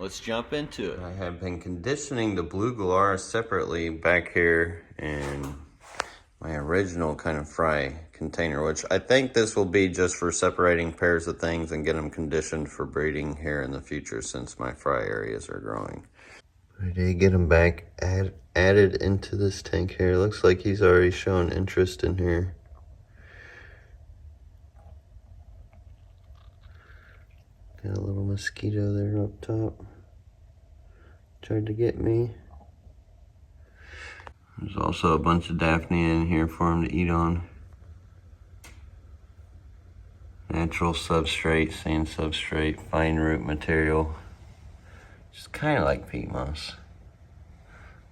let's jump into it. I have been conditioning the blue Gularis separately back here in my original kind of fry container, which I think this will be just for separating pairs of things and get them conditioned for breeding here in the future since my fry areas are growing. I did get him back added into this tank here. Looks like he's already shown interest in here. Got a little mosquito there up top. Tried to get me. There's also a bunch of Daphne in here for him to eat on. Natural substrate, sand substrate, fine root material. Just kind of like peat moss,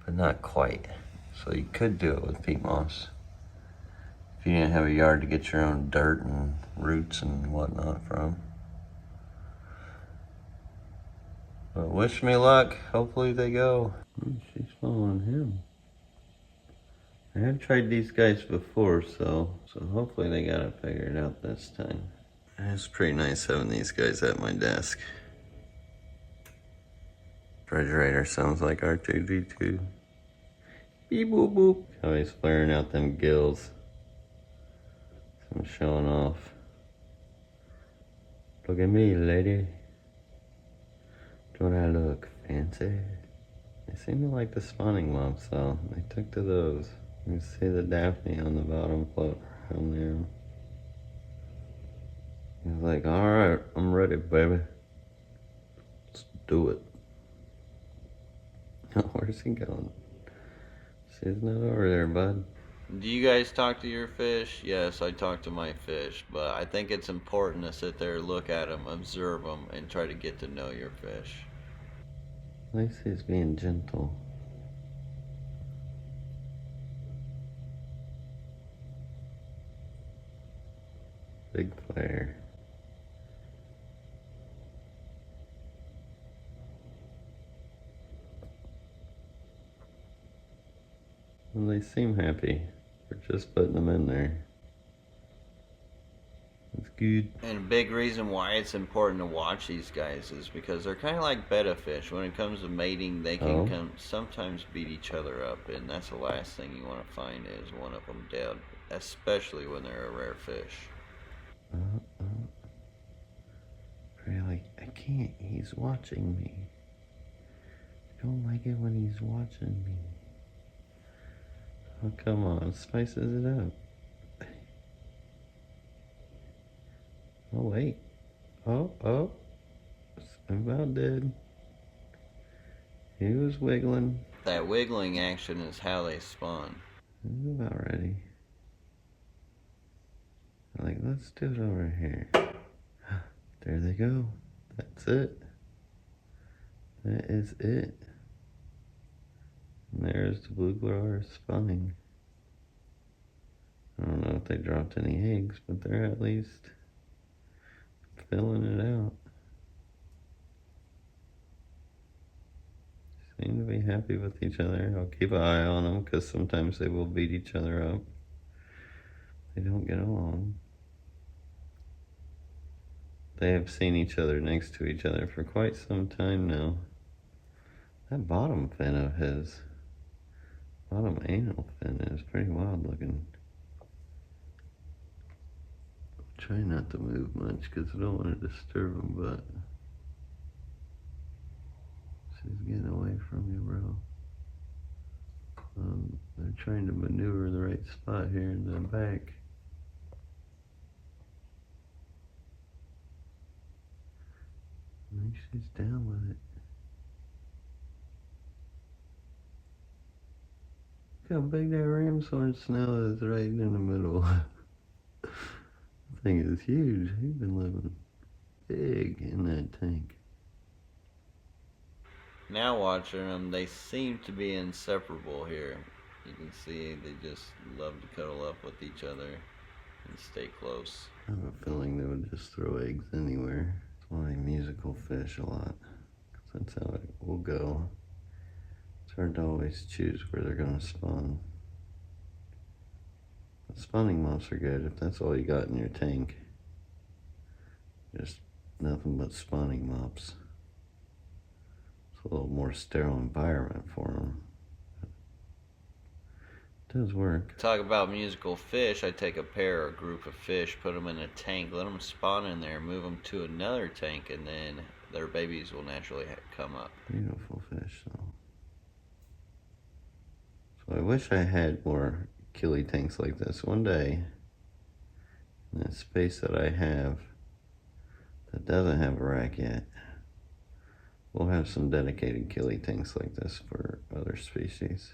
but not quite. So you could do it with peat moss if you didn't have a yard to get your own dirt and roots and whatnot from. But wish me luck. Hopefully they go. She's following him. I have tried these guys before, so hopefully they got it figured out this time. It's pretty nice having these guys at my desk. Refrigerator sounds like R2-D2. Beep boop boop. Always flaring out them gills. I'm showing off. Look at me, lady. Don't I look fancy? They seem to like the spawning mops, though. They took to those. You can see the Daphne on the bottom float around there. He's like, alright, I'm ready, baby. Let's do it. Where's he going? She's not over there, bud. Do you guys talk to your fish? Yes, I talk to my fish, but I think it's important to sit there, look at them, observe them, and try to get to know your fish. At least he's being gentle. Big player. Well, they seem happy. We're just putting them in there. That's good. And a big reason why it's important to watch these guys is because they're kind of like betta fish. When it comes to mating, they can sometimes beat each other up, and that's the last thing you want to find is one of them dead, especially when they're a rare fish. Really, I can't. He's watching me. I don't like it when he's watching me. Oh, come on. Spices it up. Oh, wait. Oh. I'm about dead. He was wiggling. That wiggling action is how they spawn. He's about ready. I'm like, let's do it over here. There they go. That's it. That is it. And there's the blue Gularis spawning. I don't know if they dropped any eggs, but they're at least filling it out. Seem to be happy with each other. I'll keep an eye on them because sometimes they will beat each other up. They don't get along. They have seen each other next to each other for quite some time now. That bottom fin of his, bottom anal fin is pretty wild looking. Try not to move much because I don't want to disturb him, but she's getting away from you, bro. They're trying to maneuver the right spot here in the back. I think she's down with it. Look how big that ram's horn snell is right in the middle. The thing is huge. He's been living big in that tank. Now watching them, they seem to be inseparable here. You can see they just love to cuddle up with each other and stay close. I have a feeling they would just throw eggs anywhere. That's why I musical fish a lot. That's how it will go. It's hard to always choose where they're going to spawn. But spawning mops are good if that's all you got in your tank. Just nothing but spawning mops. It's a little more sterile environment for them. It does work. Talk about musical fish. I take a pair or a group of fish, put them in a tank, let them spawn in there, move them to another tank, and then their babies will naturally come up. Beautiful fish, though. So I wish I had more killie tanks like this. One day, in that space that I have that doesn't have a rack yet, we'll have some dedicated killie tanks like this for other species.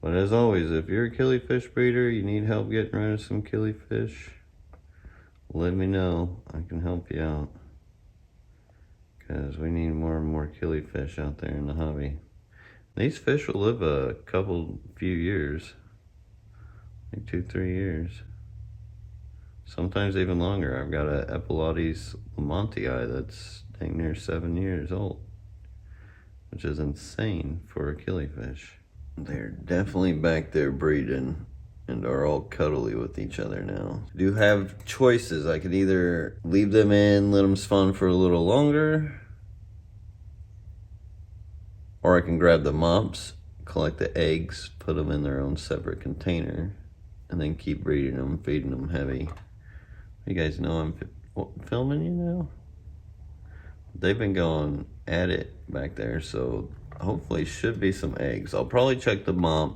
But as always, if you're a killifish breeder, you need help getting rid of some killifish, let me know. I can help you out. Because we need more and more killifish out there in the hobby. These fish will live a few years. Like 2-3 years. Sometimes even longer. I've got a Epilotes lamontii that's dang near 7 years old. Which is insane for a killifish. They're definitely back there breeding and are all cuddly with each other now. I do have choices. I could either leave them in, let them spawn for a little longer, or I can grab the mops, collect the eggs, put them in their own separate container, and then keep breeding them, feeding them heavy. You guys know I'm filming you now? They've been going at it back there, so hopefully should be some eggs. I'll probably check the mop,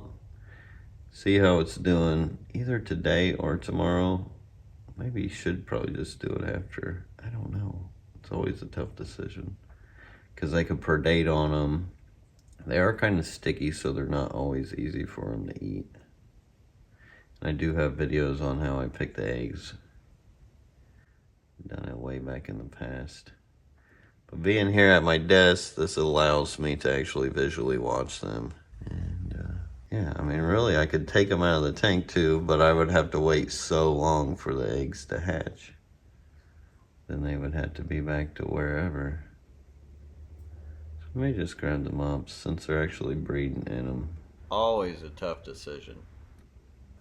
see how it's doing, either today or tomorrow. Maybe you should probably just do it after. I don't know. It's always a tough decision because they could predate on them. They are kind of sticky, so they're not always easy for them to eat. And I do have videos on how I pick the eggs. I've done it way back in the past. But being here at my desk, this allows me to actually visually watch them. And yeah, I mean, really, I could take them out of the tank too, but I would have to wait so long for the eggs to hatch. Then they would have to be back to wherever. Let me just grab the mops since they're actually breeding in them. Always a tough decision.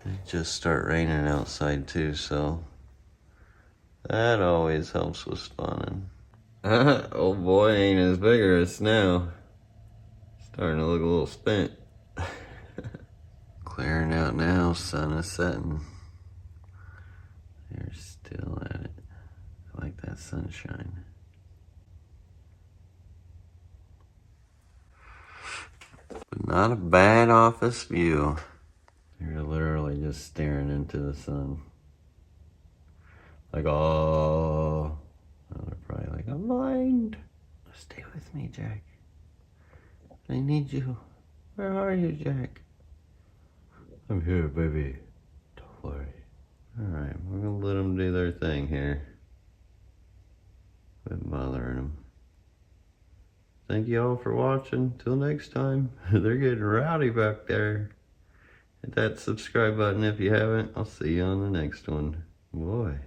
It just start raining outside too, so that always helps with spawning. Oh boy, ain't as vigorous now. Starting to look a little spent. Clearing out now, sun is setting. They're still at it. I like that sunshine. But not a bad office view. You're literally just staring into the sun. Like, oh. Oh, they're probably like, I'm blind. Stay with me, Jack. I need you. Where are you, Jack? I'm here, baby. Don't worry. Alright, we're gonna let them do their thing here. Quit bothering them. Thank you all for watching. Till next time. They're getting rowdy back there. Hit that subscribe button if you haven't. I'll see you on the next one. Boy.